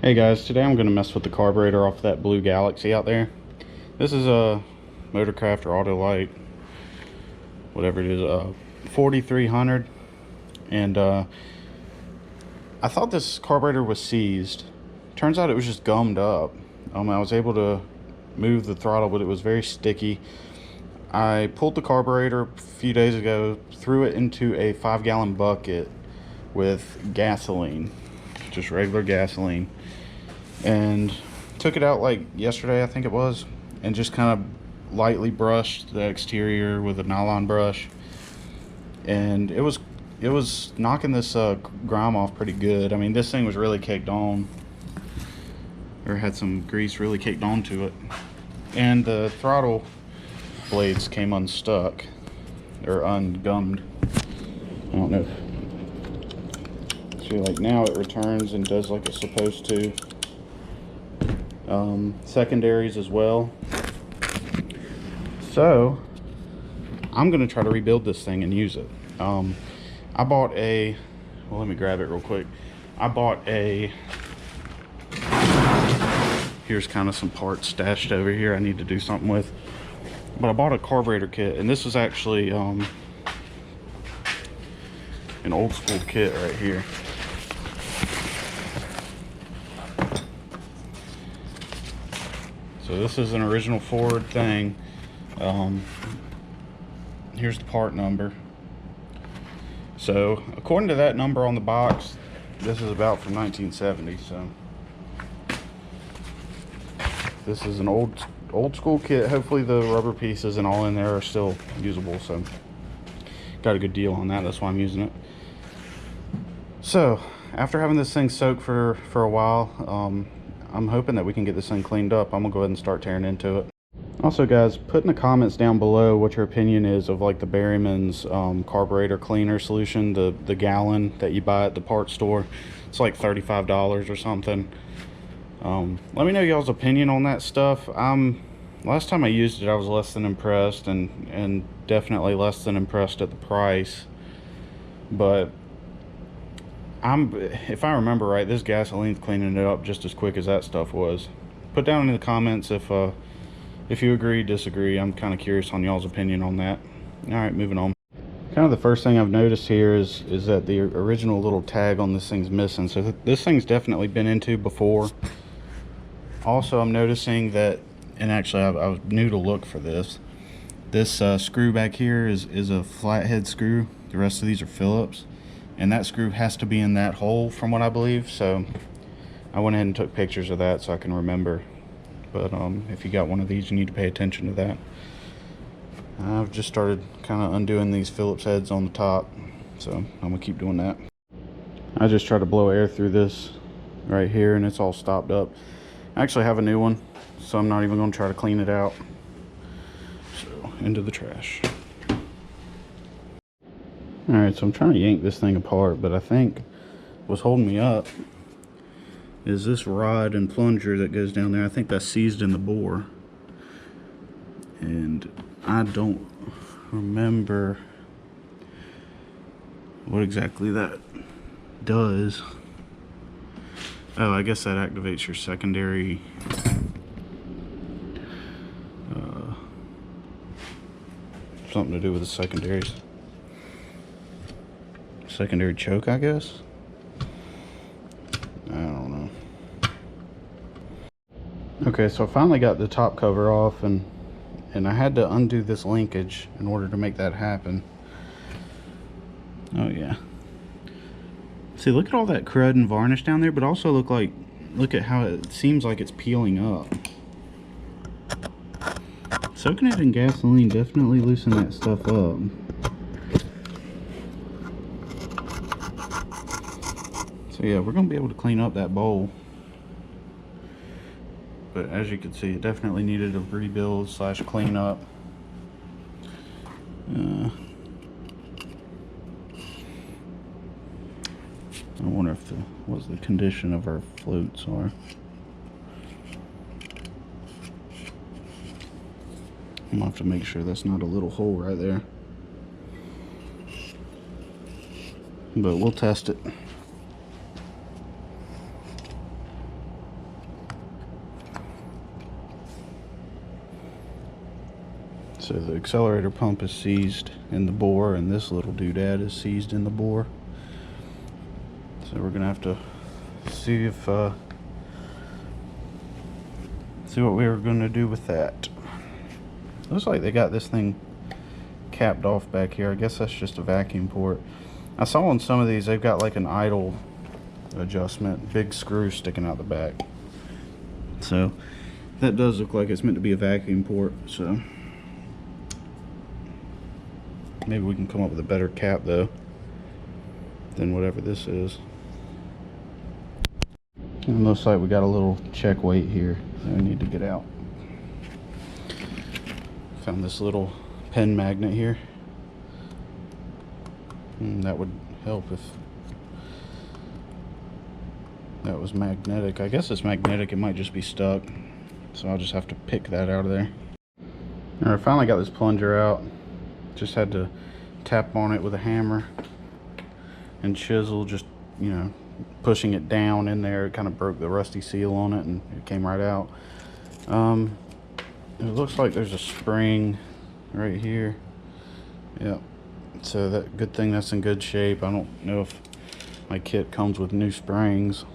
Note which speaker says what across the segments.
Speaker 1: Hey guys, today I'm going to mess with the carburetor off that blue Galaxy out there. This is a Motorcraft or Autolite, whatever it is, 4300, and I thought this carburetor was seized. Turns out it was just gummed up. I was able to move the throttle, but it was very sticky. I pulled the carburetor a few days ago, threw it into a 5-gallon bucket with gasoline, just regular gasoline, and took it out like yesterday, I think it was, and just kind of lightly brushed the exterior with a nylon brush, and it was knocking this grime off pretty good. I mean, this thing was really caked on, or had some grease really caked onto it, and the throttle blades came unstuck or ungummed. I don't know. See, like now it returns and does like it's supposed to. Secondaries as well. So I'm gonna try to rebuild this thing and use it. I bought a, well, let me grab it real quick. I bought a, here's kind of some parts stashed over here I need to do something with, but I bought a carburetor kit, and this is actually an old school kit right here. So this is an original Ford thing. Here's the part number. So according to that number on the box, this is about from 1970. So this is an old school kit. Hopefully the rubber pieces and all in there are still usable. So got a good deal on that. That's why I'm using it. So after having this thing soaked for a while, I'm hoping that we can get this thing cleaned up. I'm gonna go ahead and start tearing into it. Also guys, put in the comments down below what your opinion is of like the Berryman's carburetor cleaner solution, the gallon that you buy at the parts store. It's like $35 or something. Let me know y'all's opinion on that stuff. Last time I used it, I was less than impressed, and definitely less than impressed at the price. But if I remember right, this gasoline's cleaning it up just as quick as that stuff was. Put down in the comments if you agree, disagree. I'm kind of curious on y'all's opinion on that. All right, moving on. Kind of the first thing I've noticed here is that the original little tag on this thing's missing. So this thing's definitely been into before. Also, I'm noticing that, and actually I was new to look for this. This screw back here is a flathead screw. The rest of these are Phillips. And that screw has to be in that hole from what I believe. So I went ahead and took pictures of that so I can remember. But if you got one of these, you need to pay attention to that. I've just started kind of undoing these Phillips heads on the top, so I'm gonna keep doing that. I just try to blow air through this right here, and it's all stopped up. I actually have a new one, so I'm not even gonna try to clean it out. So into the trash. Alright, so I'm trying to yank this thing apart, but I think what's holding me up is this rod and plunger that goes down there. I think that's seized in the bore, and I don't remember what exactly that does. Oh, I guess that activates your secondary something to do with the secondaries. Secondary choke, I guess. I don't know. Okay, so I finally got the top cover off, and I had to undo this linkage in order to make that happen. Oh yeah. See, look at all that crud and varnish down there, but also look at how it seems like it's peeling up. Soaking it in gasoline definitely loosened that stuff up. So yeah, we're gonna be able to clean up that bowl. But as you can see, it definitely needed a rebuild / cleanup. I wonder if what the condition of our floats are. I'm gonna have to make sure that's not a little hole right there. But we'll test it. So the accelerator pump is seized in the bore, and this little doodad is seized in the bore. So we're gonna have to see if see what we were gonna do with that. Looks like they got this thing capped off back here. I guess that's just a vacuum port. I saw on some of these they've got like an idle adjustment, big screw sticking out the back. So that does look like it's meant to be a vacuum port. So maybe we can come up with a better cap though than whatever this is. And looks like we got a little check weight here that we need to get out. Found this little pen magnet here. That would help if that was magnetic. I guess it's magnetic, it might just be stuck. So I'll just have to pick that out of there. Alright, I finally got this plunger out. Just had to tap on it with a hammer and chisel, just, you know, pushing it down in there. It kind of broke the rusty seal on it and it came right out. It looks like there's a spring right here. Yep. So that, good thing that's in good shape. I don't know if my kit comes with new springs.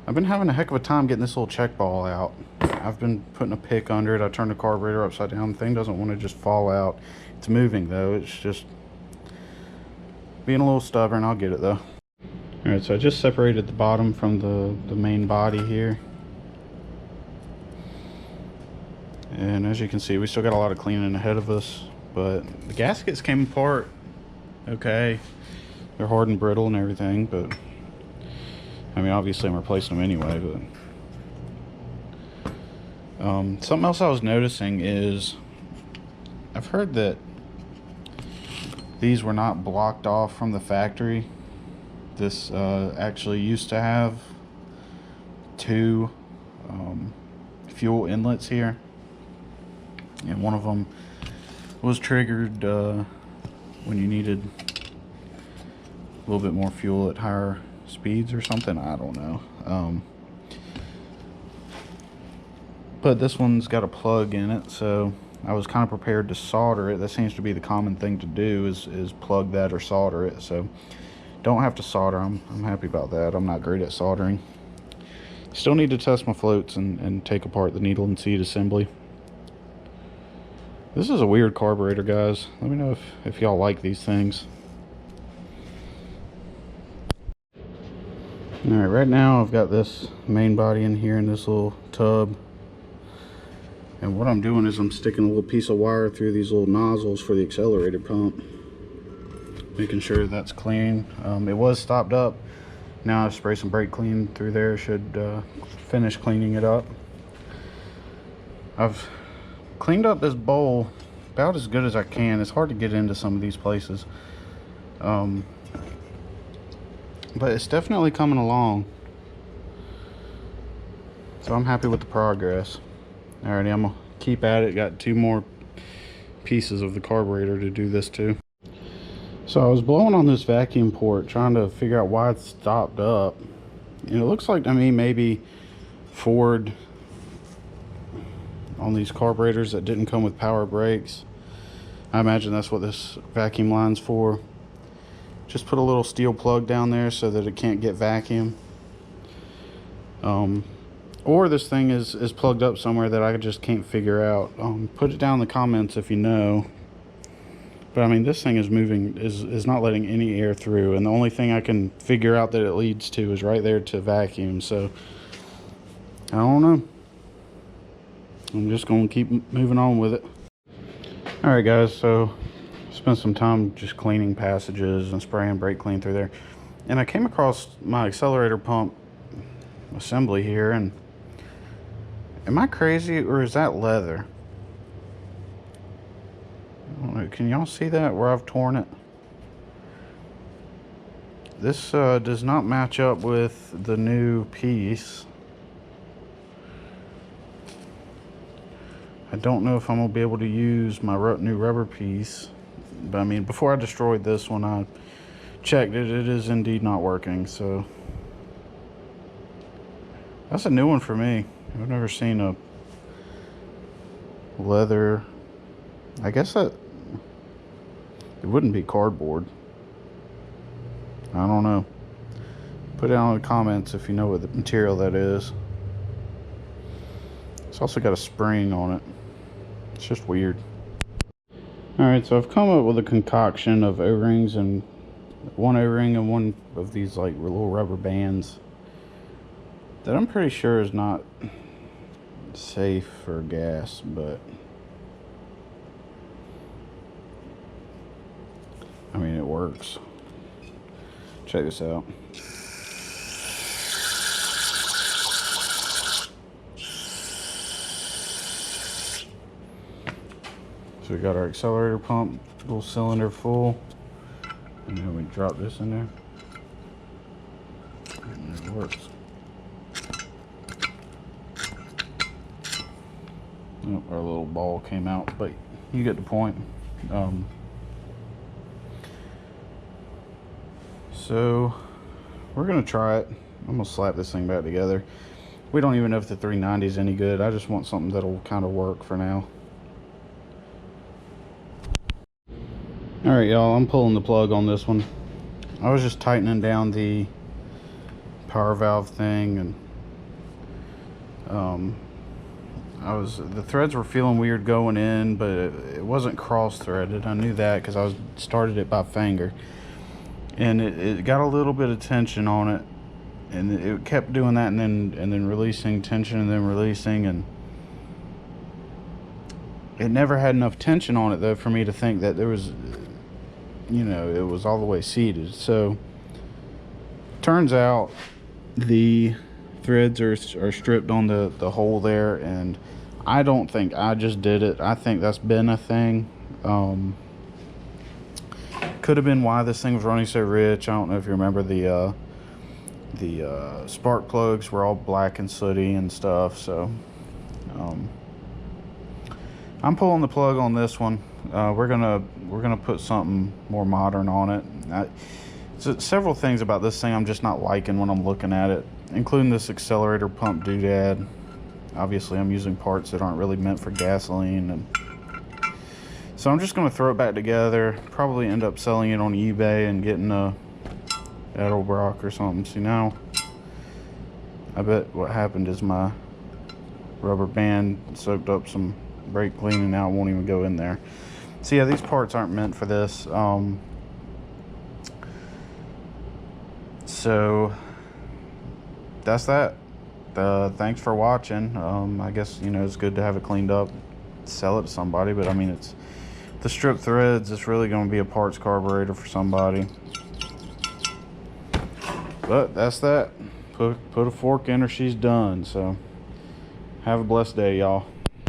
Speaker 1: I've been having a heck of a time getting this little check ball out. I've been putting a pick under it. I turned the carburetor upside down. The thing doesn't want to just fall out. It's moving though. It's just being a little stubborn. I'll get it though. Alright, so I just separated the bottom from the main body here. And as you can see, we still got a lot of cleaning ahead of us. But the gaskets came apart okay. They're hard and brittle and everything, but I mean, obviously I'm replacing them anyway. But something else I was noticing is I've heard that these were not blocked off from the factory. This actually used to have two fuel inlets here, and one of them was triggered when you needed a little bit more fuel at higher speeds or something. I don't know. But this one's got a plug in it, so I was kind of prepared to solder it. That seems to be the common thing to do, is plug that or solder it. So don't have to solder. I'm happy about that. I'm not great at soldering. Still need to test my floats and take apart the needle and seat assembly. This is a weird carburetor, guys. Let me know if y'all like these things. Alright, right now I've got this main body in here in this little tub. And what I'm doing is I'm sticking a little piece of wire through these little nozzles for the accelerator pump. Making sure that's clean. It was stopped up. Now I spray some brake clean through there. Should finish cleaning it up. I've cleaned up this bowl about as good as I can. It's hard to get into some of these places. But it's definitely coming along. So I'm happy with the progress. Alrighty, I'm gonna keep at it. Got two more pieces of the carburetor to do this too. So I was blowing on this vacuum port trying to figure out why it stopped up. And it looks like to me maybe Ford, on these carburetors that didn't come with power brakes, I imagine that's what this vacuum line's for. Just put a little steel plug down there so that it can't get vacuum. Or this thing is plugged up somewhere that I just can't figure out. Put it down in the comments if you know. But I mean, this thing is moving, is not letting any air through, and the only thing I can figure out that it leads to is right there to vacuum. So I don't know. I'm just gonna keep moving on with it. Alright guys, so spent some time just cleaning passages and spraying brake clean through there, and I came across my accelerator pump assembly here, and am I crazy or is that leather? I don't know, can y'all see that where I've torn it? This does not match up with the new piece. I don't know if I'm gonna be able to use my new rubber piece, but I mean, before I destroyed this one, I checked it. It is indeed not working, so that's a new one for me. I've never seen a leather I guess that it wouldn't be cardboard. I don't know. Put it down in the comments if you know what the material that is. It's also got a spring on it. It's just weird. Alright, so I've come up with a concoction of O-rings, and one O-ring and one of these like little rubber bands that I'm pretty sure is not safe for gas, but I mean, it works. Check this out. So we got our accelerator pump, little cylinder full, and then we drop this in there, and it works. Oh, our little ball came out, but you get the point. So we're gonna try it. I'm gonna slap this thing back together. We don't even know if the 390 is any good. I just want something that'll kind of work for now. Alright, y'all, I'm pulling the plug on this one. I was just tightening down the power valve thing, and the threads were feeling weird going in, but it wasn't cross threaded. I knew that because I started it by finger, and it got a little bit of tension on it, and it kept doing that, and then releasing tension, and then releasing, and it never had enough tension on it though for me to think that there was, you know, it was all the way seated. So turns out the threads are stripped on the hole there, and I don't think I just did it. I think that's been a thing. Could have been why this thing was running so rich. I don't know if you remember the spark plugs were all black and sooty and stuff. So I'm pulling the plug on this one. We're gonna put something more modern on it. So several things about this thing I'm just not liking when I'm looking at it, including this accelerator pump doodad. Obviously I'm using parts that aren't really meant for gasoline, and so I'm just going to throw it back together, probably end up selling it on eBay and getting a Edelbrock or something. See, now I bet what happened is my rubber band soaked up some brake cleaning. Now it won't even go in there. So yeah, these parts aren't meant for this. So that's that. Thanks for watching. I guess, you know, it's good to have it cleaned up, sell it to somebody, but I mean, it's the strip threads. It's really going to be a parts carburetor for somebody. But that's that. Put a fork in her, she's done. So have a blessed day, y'all.